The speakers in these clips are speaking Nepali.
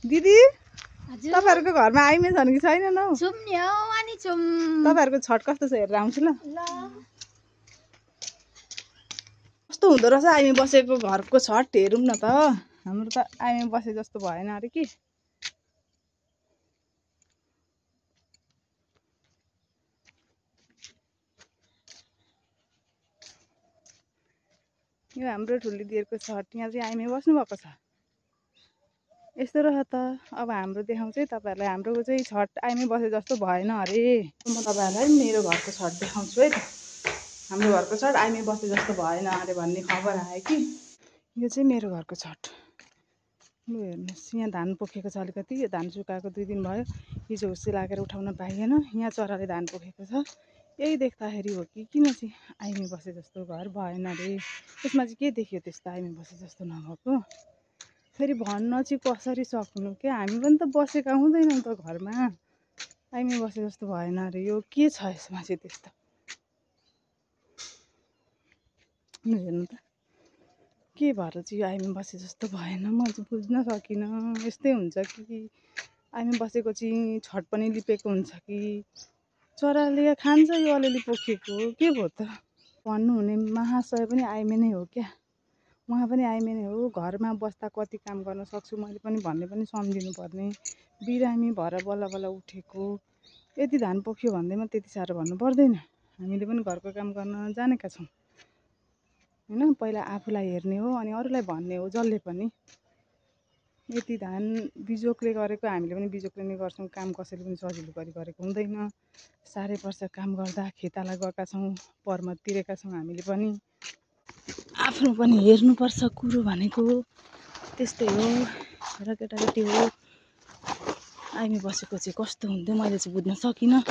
दिदी तपाईहरुको घरमा आइमे छन् कि छैनन् हौ? छुम नि हौ अनि छुम। तपाईहरुको छठ कस्तो छ हेरेर आउँछु ल। कस्तो हुँदो रहेछ आइमे बसेको घरको छठ हेरौँ न त। हाम्रो त आइमे बसे जस्तो भएन अरे कि। यो हाम्रो ठुली दिदीहरुको छठ यहाँ चाहिँ आइमे बस्नु भएको छ। यस्तो रह त अब हाम्रो देखाउँछ है तपाईहरुलाई। हाम्रो चाहिँ छठ आइमे बसे जस्तो भएन अरे। म तपाईहरुलाई मेरो घरको छठ देखाउँछु है त। हाम्रो घरको छठ आइमे बसे जस्तो भएन अरे भन्ने खबर आयो कि। यो चाहिँ मेरो घरको छठ। लु हेर्नुस् यहाँ धान पोखेको छ अलिकति। यो धान सुकाएको 2 दिन भयो। हिजो हुस्से लागेर उठाउन पाइएन। यहाँ चराले धान पोखेको छ। यही देख्दाखेरि हो कि किन चाहिँ आइमे बसे जस्तो घर भएन रे। यसमा चाहिँ के देखियो त्यस्तो आइमे बसे जस्तो नभएको। फेरि भन्न चाहिँ कसरी सक्नु के हामी पनि त बसेका हुँदैनौँ त घरमा। आइमे बसे जस्तो भएन रे। यो के छ यसमा चाहिँ त्यस्तो। हेर्नु त के भएर चाहिँ यो आइमे बसे जस्तो भएन। म चाहिँ बुझ्न सकिनँ। यस्तै हुन्छ कि आइमे बसेको चाहिँ छठ पनि लिपेको हुन्छ कि चराले खान्छ यो अलिअलि पोखेको के भयो त। भन्नुहुने महाशय पनि आइमे नै हो क्या। उहाँ पनि आइमे नै हो। घरमा बस्दा कति काम गर्न सक्छु मैले पनि भन्ने पनि सम्झिनु पर्ने। बिरामी भएर बल्ल बल्ल उठेको। यति धान पोख्यो भन्दैमा त्यति साह्रो भन्नु पर्दैन। हामीले पनि घरको काम गर्न जानेका छौँ हैन। पहिला आफूलाई हेर्ने हो अनि अरूलाई भन्ने हो जसले पनि। यति धान बिजोकले गरेको हामीले पनि बिजोकले नै गर्छौँ काम। कसैले पनि सजिलो गरी गरेको हुँदैन। साह्रै पर्छ काम गर्दा। खेताला गएका छौँ परमत तिरेका छौँ हामीले पनि। आफ्नो पनि हेर्नुपर्छ कुरो भनेको त्यस्तै हो। र केटाकेटी हो आइमे बसेको चाहिँ कस्तो हुन्थ्यो मैले चाहिँ बुझ्न सकिनँ।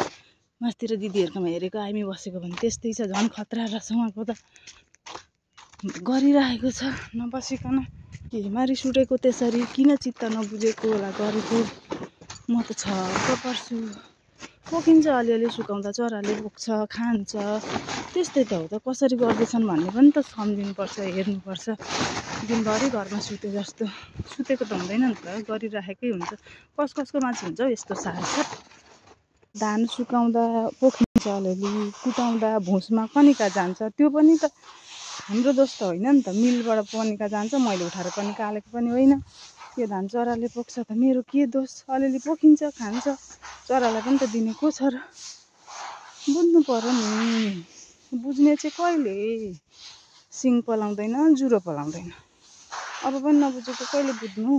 मास्तिर दिदीहरुकोमा हेरेको आइमे बसेको भने त्यस्तै छ। झन् खतरा रहेछ उहाँको त। गरिरहेको छ नबसिकन। केहीमा रिस उठेको त्यसरी किन चित्त नबुझेको होला गरेको। म त छक्क पर्छु। पोखिन्छ अलिअलि सुकाउँदा चराले बोक्छ खान्छ त्यस्तै त हो त। कसरी गर्दैछन् भन्ने पनि त सम्झिनुपर्छ हेर्नुपर्छ। दिनभरि घरमा सुते जस्तो सुतेको त हुँदैन नि त गरिराखेकै हुन्छ। कसको मान्छे हुन्छ हौ यस्तो साह्रो। धान सुकाउँदा पोखिन्छ अलिअलि कुटाउँदा भुसमा कनिका जान्छ त्यो पनि त हाम्रो दोष त होइन नि त। मिलबाट पनिका जान्छ मैले उठाएर पनि कालेको पनि होइन। यो धान चराले पोख्छ त मेरो के दोष। अलिअलि पोखिन्छ खान्छ चरालाई पनि त दिने को छ र। बुझ्नु पर्यो नि। बुझ्ने चाहिँ कहिले। सिङ पलाउँदैन जुरो पलाउँदैन। अब पनि नबुझेको कहिले बुझ्नु।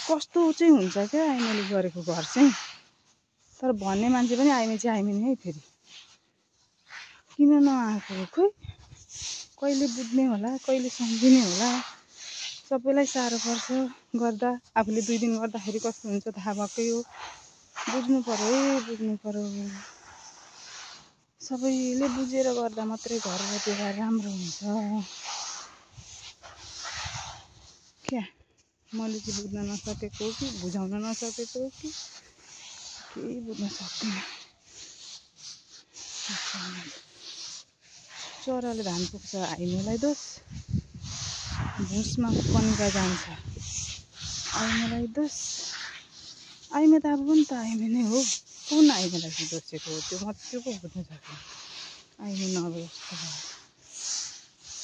कस्तो चाहिँ हुन्छ क्या आइमेले गरेको घर चाहिँ। तर भन्ने मान्छे पनि आइमे चाहिँ आइमे नै है फेरि। किन नआएको खोइ कहिले बुझ्ने होला कहिले सम्झिने होला। सबैलाई साह्रो पर्छ गर्दा। आफूले 2 दिन गर्दाखेरि कस्तो हुन्छ थाहा भएकै हो। बुझ्नु पर्यो है बुझ्नु पर्यो। सबैले बुझेर गर्दा मात्रै घर र व्यवहार राम्रो हुन्छ क्या। मैले चाहिँ बुझ्न नसकेको हो कि बुझाउन नसकेको हो कि केही बुझ्न सक्दिनँ। चराले धान पोख्छ आइमेलाई दोष। भुसमा कनिका जान्छ आइमेलाई दोष। आइमे त अब पनि त आइमे नै हो। कुन आइमेलाई चाहिँ दोषेको हो त्यो मात्रै पो बुझ्न सकिनँ। आइमे नबस्दा भयो।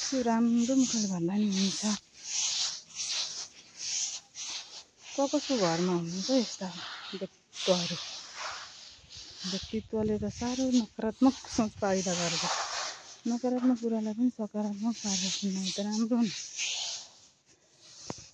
त्यो राम्रो मुखले भन्दा नि हुन्छ। कसको घरमा हुनुहुन्छ यस्ता व्यक्तित्वहरू। व्यक्तित्वले त साह्रो नकारात्मक सोच पैदा गरेको। नकारात्मक कुरालाई पनि सकारात्मक पारेर सुन्नु त राम्रो नि।